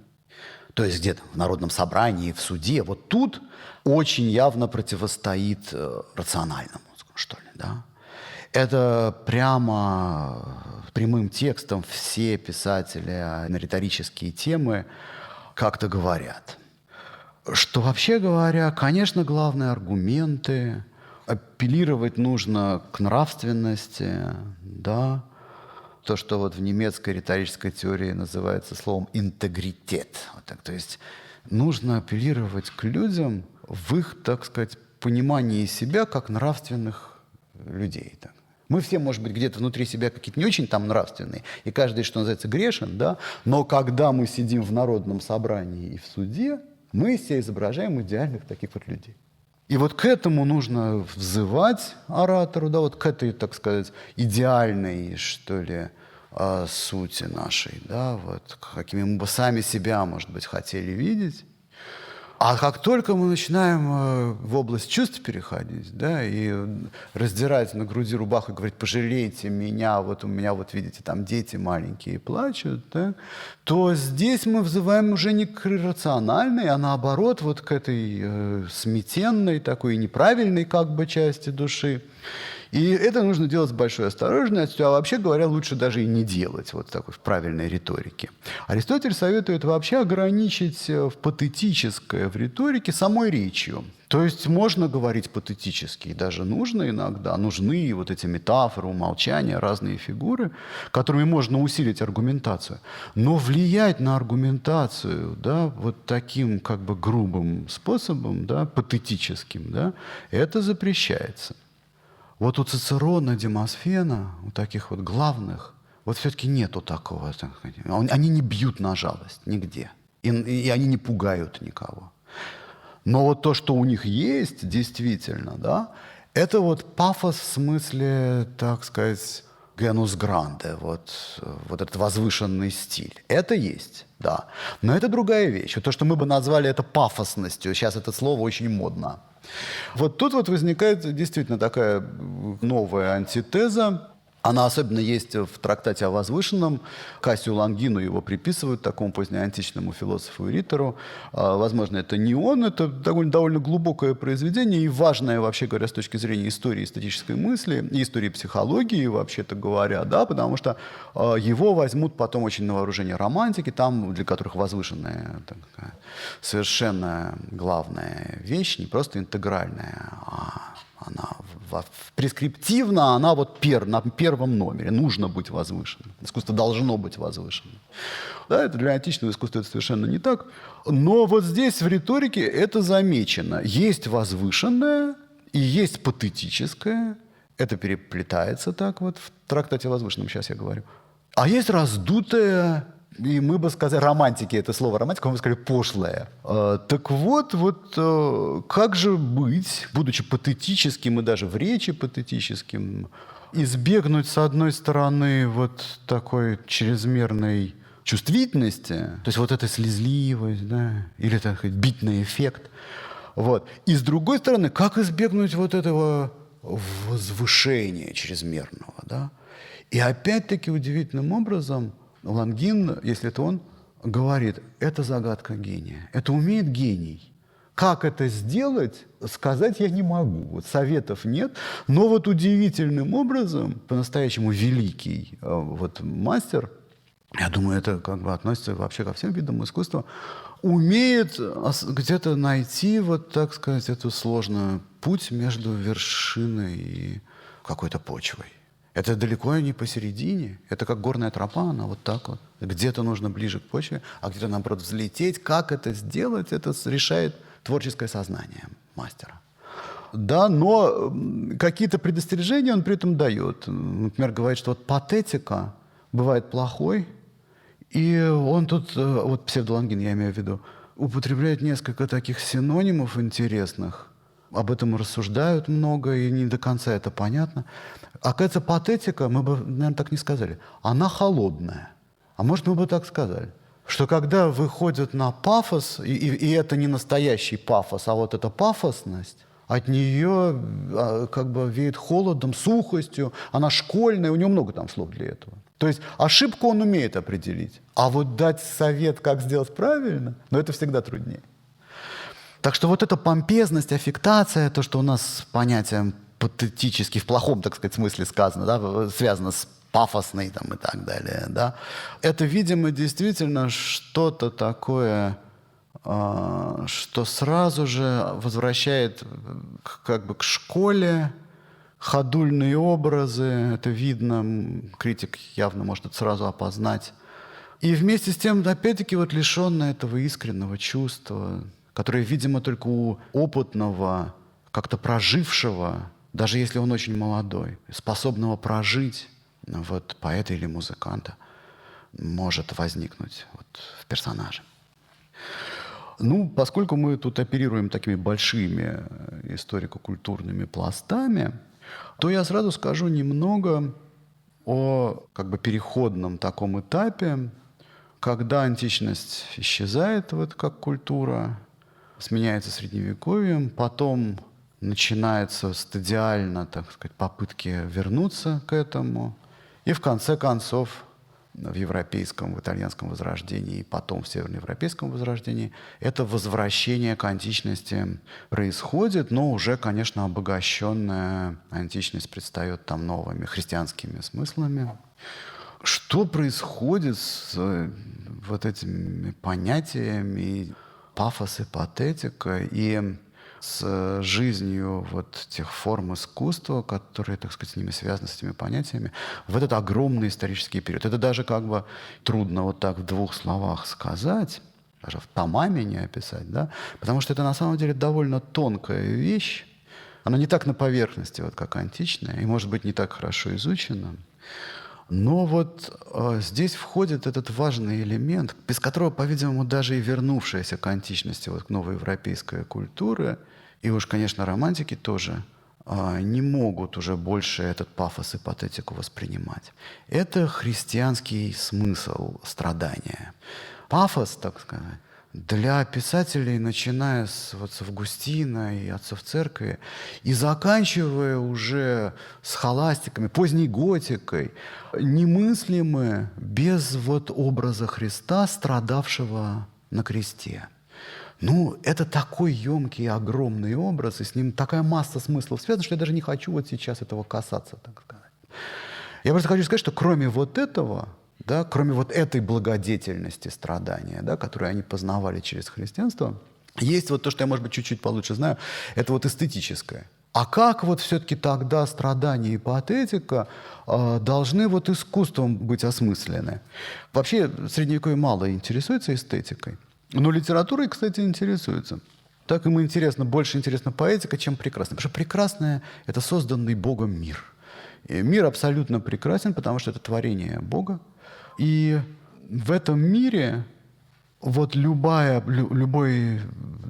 То есть где-то в народном собрании, в суде. Вот тут очень явно противостоит рациональному, что ли, да. Это прямо прямым текстом все писатели на риторические темы как-то говорят. Что вообще говоря, конечно, главные аргументы, апеллировать нужно к нравственности, да, то, что вот в немецкой риторической теории называется словом «интегритет». Вот так, то есть нужно апеллировать к людям в их, так сказать, понимании себя как нравственных людей. Так. Мы все, может быть, где-то внутри себя какие-то не очень там нравственные, и каждый, что называется, грешен, да, но когда мы сидим в народном собрании и в суде, мы все изображаем идеальных таких вот людей. И вот к этому нужно взывать оратору, да, вот к этой, так сказать, идеальной, что ли, сути нашей, да, вот, какими мы бы сами себя, может быть, хотели видеть. А как только мы начинаем в область чувств переходить, да, и раздирать на груди рубаху и говорить: пожалейте меня, вот у меня, вот видите, там дети маленькие плачут, да, то здесь мы взываем уже не к рациональной, а наоборот вот к этой сметенной, такой неправильной как бы части души. И это нужно делать с большой осторожностью, а вообще говоря, лучше даже и не делать вот такой в правильной риторике. Аристотель советует вообще ограничить в патетическое в риторике самой речью. То есть можно говорить патетически, и даже нужно иногда, нужны вот эти метафоры, умолчания, разные фигуры, которыми можно усилить аргументацию. Но влиять на аргументацию, да, вот таким как бы грубым способом, да, патетическим, да, это запрещается. Вот у Цицерона, Демосфена, у таких вот главных, вот все-таки нету такого. Они не бьют на жалость нигде. И они не пугают никого. Но вот то, что у них есть, действительно, да, это вот пафос в смысле, так сказать, генус гранде, вот этот возвышенный стиль. Это есть, да. Но это другая вещь. Вот то, что мы бы назвали это пафосностью, сейчас это слово очень модно. Вот тут вот возникает действительно такая новая антитеза. Она особенно есть в трактате о возвышенном. Кассию Лонгину его приписывают такому позднеантичному философу и ритору. Возможно, это не он, это довольно глубокое произведение и важное, вообще говоря, с точки зрения истории эстетической мысли и истории психологии, вообще-то говоря, да, потому что его возьмут потом очень на вооружение романтики, там, для которых возвышенная такая совершенно главная вещь, не просто интегральная, а она прескриптивно, она вот на первом номере. Нужно быть возвышенным. Искусство должно быть возвышенным. Да, это для античного искусства это совершенно не так. Но вот здесь в риторике это замечено. Есть возвышенное и есть патетическое. Это переплетается так вот в трактате о возвышенном, сейчас я говорю. А есть раздутое, и мы бы сказали, романтики, это слово романтика, мы бы сказали, пошлое. Так вот, как же быть, будучи патетическим и даже в речи патетическим, избегнуть, с одной стороны, вот такой чрезмерной чувствительности, то есть вот эта слезливость, да, или, так сказать, бить на эффект, Вот. И с другой стороны, как избегнуть вот этого возвышения чрезмерного, да? И опять-таки удивительным образом Лонгин, если это он, говорит, это загадка гения, это умеет гений. Как это сделать, сказать я не могу. Вот советов нет, но вот удивительным образом, по-настоящему великий вот мастер, я думаю, это как бы относится вообще ко всем видам искусства, умеет где-то найти, вот так сказать, эту сложную путь между вершиной и какой-то почвой. Это далеко не посередине, это как горная тропа, она вот так вот. Где-то нужно ближе к почве, а где-то, наоборот, взлететь. Как это сделать, это решает творческое сознание мастера. Да, но какие-то предостережения он при этом дает. Например, говорит, что вот патетика бывает плохой, и он тут, вот псевдолонгин, я имею в виду, употребляет несколько таких синонимов интересных. Об этом рассуждают много, и не до конца это понятно. Оказывается, патетика, мы бы, наверное, так не сказали, она холодная. А может, мы бы так сказали, что когда выходят на пафос, и это не настоящий пафос, а вот эта пафосность, от нее как бы веет холодом, сухостью, она школьная, у нее много там слов для этого. То есть ошибку он умеет определить, а вот дать совет, как сделать правильно, но это всегда труднее. Так что вот эта помпезность, аффектация, то, что у нас с понятием патетически, в плохом, так сказать, смысле сказано, да, связано с пафосной там, и так далее, да, это, видимо, действительно что-то такое, что сразу же возвращает как бы к школе, ходульные образы, это видно, критик явно может это сразу опознать. И вместе с тем, опять-таки, вот лишенное этого искреннего чувства, которое, видимо, только у опытного, как-то прожившего, даже если он очень молодой, способного прожить вот поэта или музыканта, может возникнуть вот в персонаже. Ну, поскольку мы тут оперируем такими большими историко-культурными пластами, то я сразу скажу немного о как бы переходном таком этапе, когда античность исчезает вот как культура, сменяется средневековьем, потом начинаются стадиально, так сказать, попытки вернуться к этому, и в конце концов в европейском, в итальянском возрождении и потом в североевропейском возрождении это возвращение к античности происходит, но уже, конечно, обогащенная античность предстает там новыми христианскими смыслами. Что происходит с вот этими понятиями пафос и патетика и с жизнью вот тех форм искусства, которые, так сказать, с ними связаны, с этими понятиями, в этот огромный исторический период. Это даже как бы трудно вот так в двух словах сказать, даже в томами не описать, да? Потому что это на самом деле довольно тонкая вещь. Она не так на поверхности, вот как античная, и, может быть, не так хорошо изучена. Но вот здесь входит этот важный элемент, без которого, по-видимому, даже и вернувшаяся к античности, вот к новой европейской культуре, и уж, конечно, романтики тоже, не могут уже больше этот пафос и патетику воспринимать. Это христианский смысл страдания. Пафос, так сказать, для писателей, начиная с Августина и отцов церкви, и заканчивая уже с схоластиками, поздней готикой, немыслимы без вот образа Христа, страдавшего на кресте. Ну, это такой емкий, огромный образ, и с ним такая масса смыслов связана, что я даже не хочу вот сейчас этого касаться, так сказать. Я просто хочу сказать, что кроме вот этого, да, кроме вот этой благодетельности страдания, да, которую они познавали через христианство, есть вот то, что я, может быть, чуть-чуть получше знаю, это вот эстетическое. А как вот все-таки тогда страдания и патетика должны вот искусством быть осмыслены? Вообще Средневековье мало интересуется эстетикой, но литературой, кстати, интересуется. Так ему больше интересна поэтика, чем прекрасное. Потому что прекрасное — это созданный Богом мир. И мир абсолютно прекрасен, потому что это творение Бога. И в этом мире вот любое,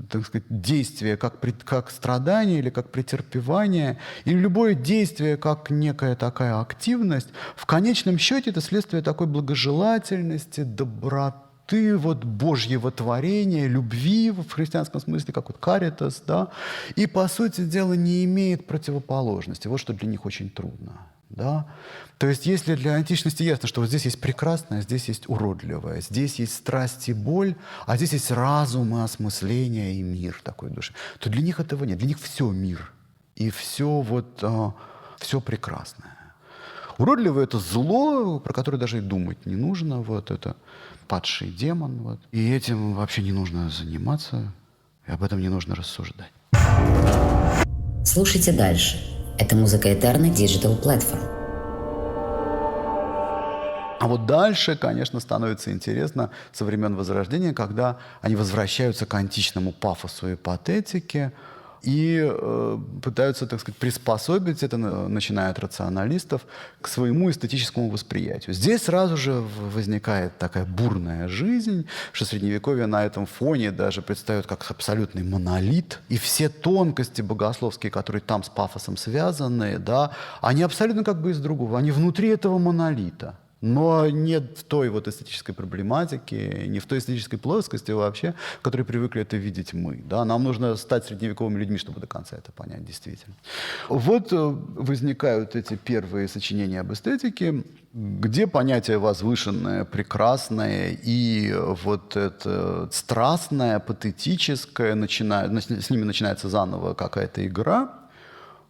так сказать, действие, как страдание или как претерпевание, или любое действие, как некая такая активность, в конечном счете это следствие такой благожелательности, доброты, ты вот Божьего творения, любви в христианском смысле, как вот каритас, да, и, по сути дела, не имеет противоположности. Вот что для них очень трудно. Да? То есть если для античности ясно, что вот здесь есть прекрасное, здесь есть уродливое, здесь есть страсть и боль, а здесь есть разум и осмысление и мир такой души, то для них этого нет. Для них все мир и все все прекрасное. Уродливое — это зло, про которое даже и думать не нужно. Вот это падший демон. Вот. И этим вообще не нужно заниматься, и об этом не нужно рассуждать. Слушайте дальше. Это музыка Eterna Digital Platform. А вот дальше, конечно, становится интересно со времен Возрождения, когда они возвращаются к античному пафосу и патетике и пытаются, так сказать, приспособить это, начиная от рационалистов, к своему эстетическому восприятию. Здесь сразу же возникает такая бурная жизнь, что Средневековье на этом фоне даже предстает как абсолютный монолит. И все тонкости богословские, которые там с пафосом связаны, да, они абсолютно как бы из другого. Они внутри этого монолита. Но нет той вот эстетической проблематики, не в той эстетической плоскости вообще, в которой привыкли это видеть мы. Да? Нам нужно стать средневековыми людьми, чтобы до конца это понять действительно. Вот возникают эти первые сочинения об эстетике, где понятие возвышенное, прекрасное и вот это страстное, патетическое, с ними начинается заново какая-то игра.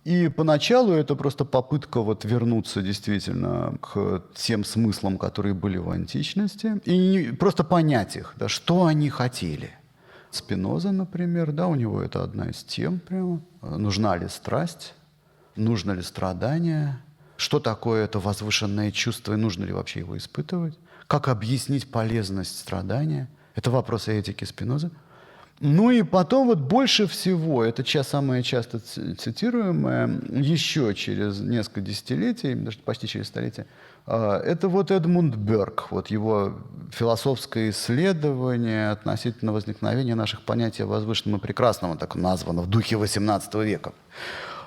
И поначалу это просто попытка вот вернуться действительно к тем смыслам, которые были в античности, и просто понять их, да, что они хотели. Спиноза, например, да, у него это одна из тем прямо. Нужна ли страсть? Нужно ли страдание? Что такое это возвышенное чувство и нужно ли вообще его испытывать? Как объяснить полезность страдания? Это вопросы этики Спинозы. Ну и потом вот больше всего, это самое часто цитируемое, еще через несколько десятилетий, даже почти через столетие, это вот Эдмунд Бёрк, вот его философское исследование относительно возникновения наших понятий о возвышенном и прекрасном, так названо, в духе XVIII века.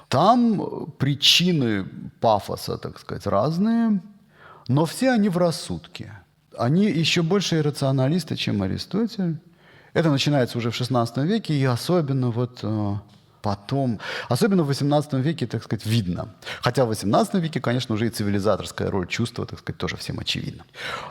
Там причины пафоса, так сказать, разные, но все они в рассудке. Они еще больше иррационалисты, чем Аристотель. Это начинается уже в XVI веке, и особенно вот потом, особенно в XVIII веке, так сказать, видно. Хотя в XVIII веке, конечно, уже и цивилизаторская роль чувства, так сказать, тоже всем очевидна.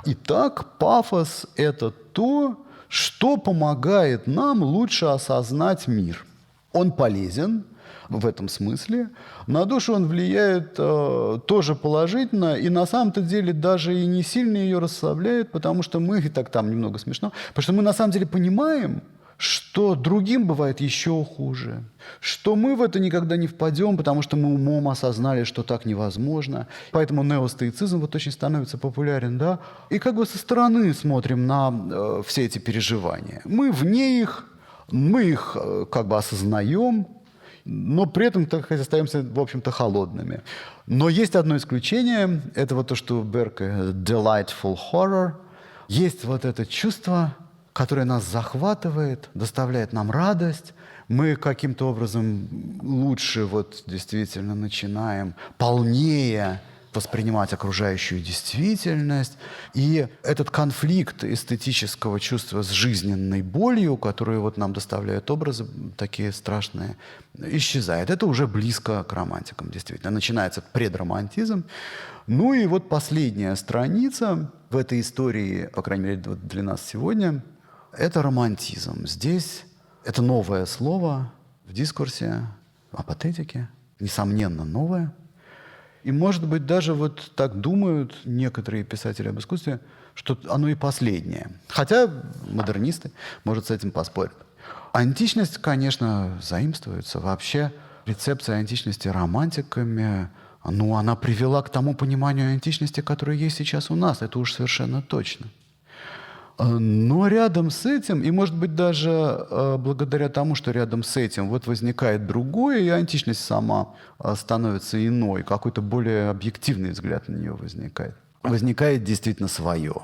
Итак, пафос – это то, что помогает нам лучше осознать мир. Он полезен в этом смысле. На душу он влияет тоже положительно, и на самом-то деле даже и не сильно ее расслабляет, потому что мы, и так там немного смешно, потому что мы на самом деле понимаем, что другим бывает еще хуже, что мы в это никогда не впадем, потому что мы умом осознали, что так невозможно. Поэтому неостоицизм вот очень становится популярен, да, и как бы со стороны смотрим на все эти переживания. Мы вне их, мы их как бы осознаем, но при этом, так сказать, остаемся, в общем-то, холодными. Но есть одно исключение. Это вот то, что у Берка delightful horror. Есть вот это чувство, которое нас захватывает, доставляет нам радость. Мы каким-то образом лучше вот действительно начинаем полнее воспринимать окружающую действительность. И этот конфликт эстетического чувства с жизненной болью, которую вот нам доставляют образы такие страшные, исчезает. Это уже близко к романтикам, действительно. Начинается предромантизм. Ну и вот последняя страница в этой истории, по крайней мере, для нас сегодня, это романтизм. Здесь это новое слово в дискурсе о патетике, несомненно новое. И, может быть, даже вот так думают некоторые писатели об искусстве, что оно и последнее. Хотя модернисты, может, с этим поспорят. Античность, конечно, заимствуется. Вообще рецепция античности романтиками, ну, она привела к тому пониманию античности, которое есть сейчас у нас. Это уж совершенно точно. Но рядом с этим, и, может быть, даже благодаря тому, что рядом с этим вот возникает другое, и античность сама становится иной, какой-то более объективный взгляд на нее возникает. Возникает действительно свое.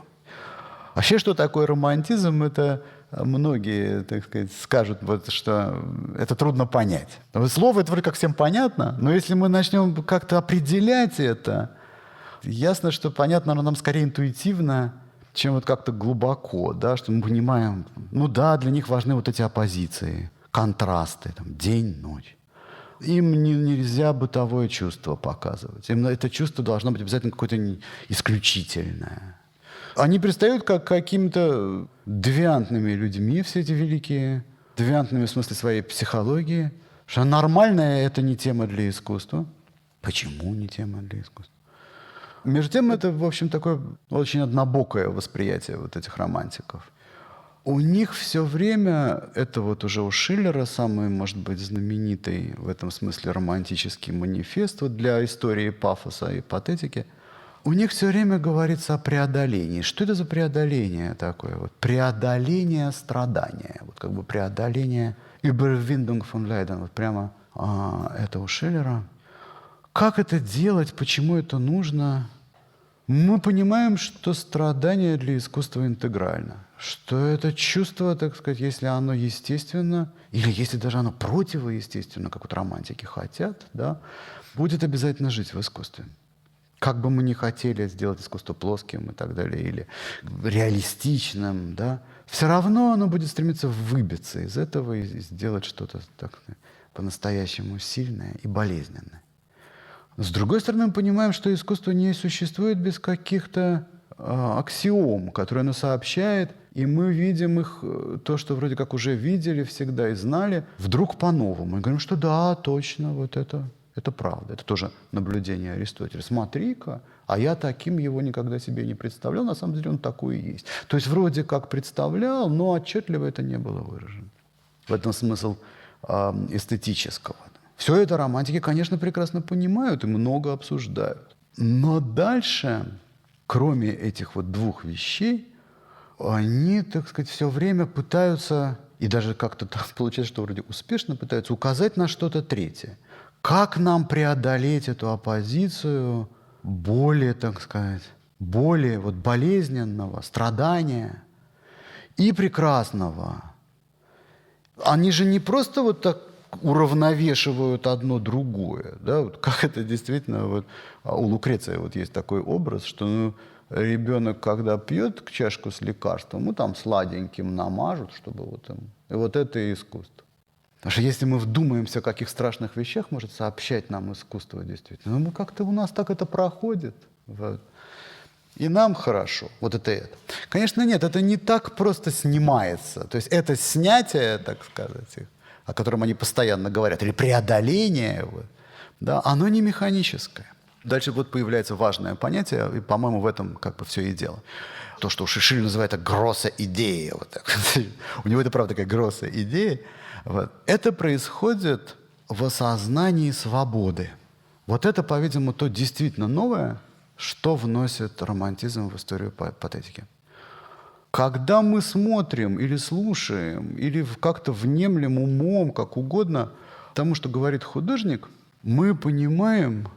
Вообще, что такое романтизм, это многие, так сказать, скажут, вот, что это трудно понять. Слово это вроде как всем понятно, но если мы начнем как-то определять это, ясно, что понятно оно нам скорее интуитивно, чем вот как-то глубоко, да, что мы понимаем, ну да, для них важны вот эти оппозиции, контрасты, там, день, ночь. Им нельзя бытовое чувство показывать. Им это чувство должно быть обязательно какое-то исключительное. Они предстают как какими-то девиантными людьми, все эти великие, девиантными в смысле своей психологии, что нормальное — это не тема для искусства. Почему не тема для искусства? Между тем, это, в общем, такое очень однобокое восприятие вот этих романтиков. У них все время, это вот уже у Шиллера самый, может быть, знаменитый в этом смысле романтический манифест вот для истории пафоса и патетики, у них все время говорится о преодолении. Что это за преодоление такое? Вот преодоление страдания. Вот как бы преодоление Überwindung von Leiden. Вот прямо это у Шиллера. Как это делать? Почему это нужно? Мы понимаем, что страдание для искусства интегрально. Что это чувство, так сказать, если оно естественно, или если даже оно противоестественно, как вот романтики хотят, да, будет обязательно жить в искусстве. Как бы мы ни хотели сделать искусство плоским и так далее, или реалистичным, да, все равно оно будет стремиться выбиться из этого и сделать что-то так, по-настоящему сильное и болезненное. С другой стороны, мы понимаем, что искусство не существует без каких-то аксиом, которые оно сообщает, и мы видим их, то, что вроде как уже видели всегда и знали, вдруг по-новому. И говорим, что да, точно, вот это правда. Это тоже наблюдение Аристотеля. Смотри-ка, а я таким его никогда себе не представлял, на самом деле он такой и есть. То есть вроде как представлял, но отчетливо это не было выражено. В этом смысл эстетического. Все это романтики, конечно, прекрасно понимают и много обсуждают. Но дальше, кроме этих вот двух вещей, они, так сказать, все время пытаются, и даже как-то так получается, что вроде успешно пытаются указать на что-то третье. Как нам преодолеть эту оппозицию более, так сказать, более вот болезненного страдания и прекрасного? Они же не просто вот так уравновешивают одно другое. Да? Вот как это действительно... Вот, у Лукреция вот есть такой образ, что ребенок, когда пьет чашку с лекарством, ему там сладеньким намажут, чтобы вот им... И вот это и искусство. Потому что если мы вдумаемся, о каких страшных вещах может сообщать нам искусство действительно, ну как-то у нас так это проходит. Вот. И нам хорошо. Вот это. Конечно, нет, это не так просто снимается. То есть это снятие, так сказать, о котором они постоянно говорят, или преодоление, вот, да, оно не механическое. Дальше вот появляется важное понятие, и, по-моему, в этом как бы все и дело. То, что Шишель называет это «гросса идея». Вот так. У него это, правда, такая «гросса идея». Вот. Это происходит в осознании свободы. Вот это, по-видимому, то действительно новое, что вносит романтизм в историю патетики. Когда мы смотрим или слушаем, или как-то внемлем умом, как угодно, тому, что говорит художник, мы понимаем,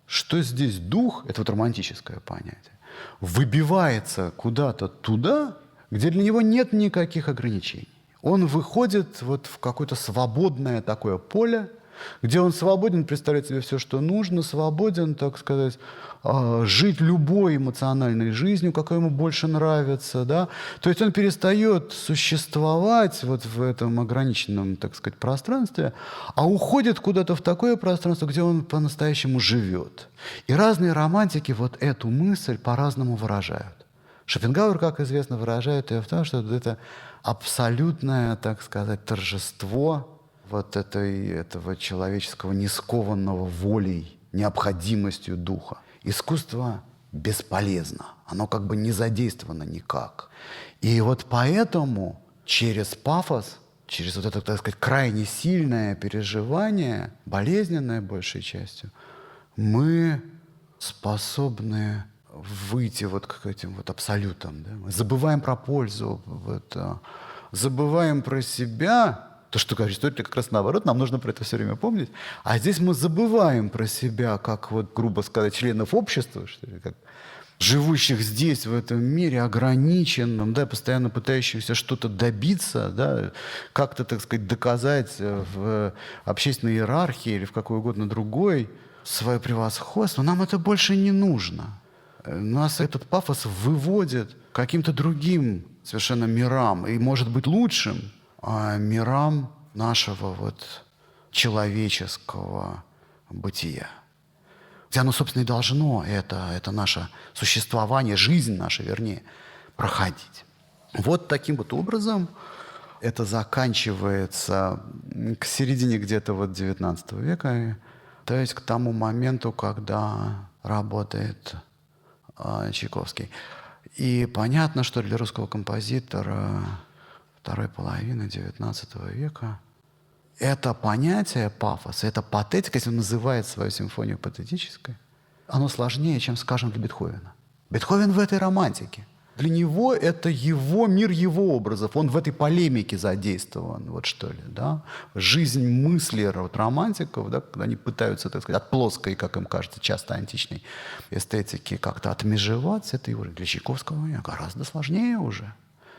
что здесь дух, это вот романтическое понятие, выбивается куда-то туда, где для него нет никаких ограничений. Он выходит вот в какое-то свободное такое поле, где он свободен представлять себе все, что нужно, свободен, так сказать, жить любой эмоциональной жизнью, какая ему больше нравится, да. То есть он перестает существовать вот в этом ограниченном, так сказать, пространстве, а уходит куда-то в такое пространство, где он по-настоящему живет. И разные романтики вот эту мысль по-разному выражают. Шопенгауэр, как известно, выражает ее в том, что это абсолютное, так сказать, торжество вот этого человеческого, не скованного волей, необходимостью духа. Искусство бесполезно, оно как бы не задействовано никак. И вот поэтому через пафос, через вот это, так сказать, крайне сильное переживание, болезненное большей частью, мы способны выйти вот к этим вот абсолютам. Да? Мы забываем про пользу, вот, забываем про себя. То, что Аристотель как раз наоборот, нам нужно про это все время помнить. А здесь мы забываем про себя, как, вот, грубо сказать, членов общества, что ли, как живущих здесь, в этом мире, ограниченном, да, постоянно пытающихся что-то добиться, да, как-то, так сказать, доказать в общественной иерархии или в какой угодно другой свое превосходство. Нам это больше не нужно. Нас этот пафос выводит к каким-то другим совершенно мирам, и, может быть, лучшим мирам нашего вот человеческого бытия. Где оно, собственно, и должно, это наше существование, жизнь наша, вернее, проходить. Вот таким вот образом это заканчивается к середине где-то вот XIX века, то есть к тому моменту, когда работает Чайковский. И понятно, что для русского композитора второй половины XIX века это понятие пафоса, это патетика, если он называет свою симфонию патетической, оно сложнее, чем, скажем, для Бетховена. Бетховен в этой романтике. Для него это его мир, его образов. Он в этой полемике задействован, вот что ли, да. Жизнь мысли вот, романтиков, да, когда они пытаются, так сказать, от плоской, как им кажется, часто античной эстетики как-то отмежеваться, это его для Чайковского гораздо сложнее уже.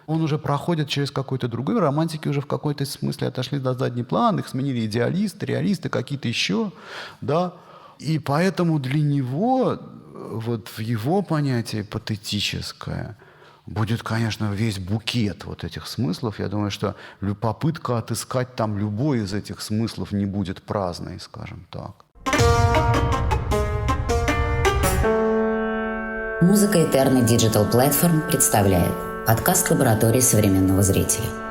Он уже проходит через какой-то другой. Романтики уже в какой-то смысле отошли на задний план, их сменили идеалисты, реалисты, какие-то еще, да. И поэтому для него, вот в его понятии патетическое, будет, конечно, весь букет вот этих смыслов. Я думаю, что попытка отыскать там любой из этих смыслов не будет праздной, скажем так. Музыка Eternal Digital Platform представляет подкаст лаборатории современного зрителя.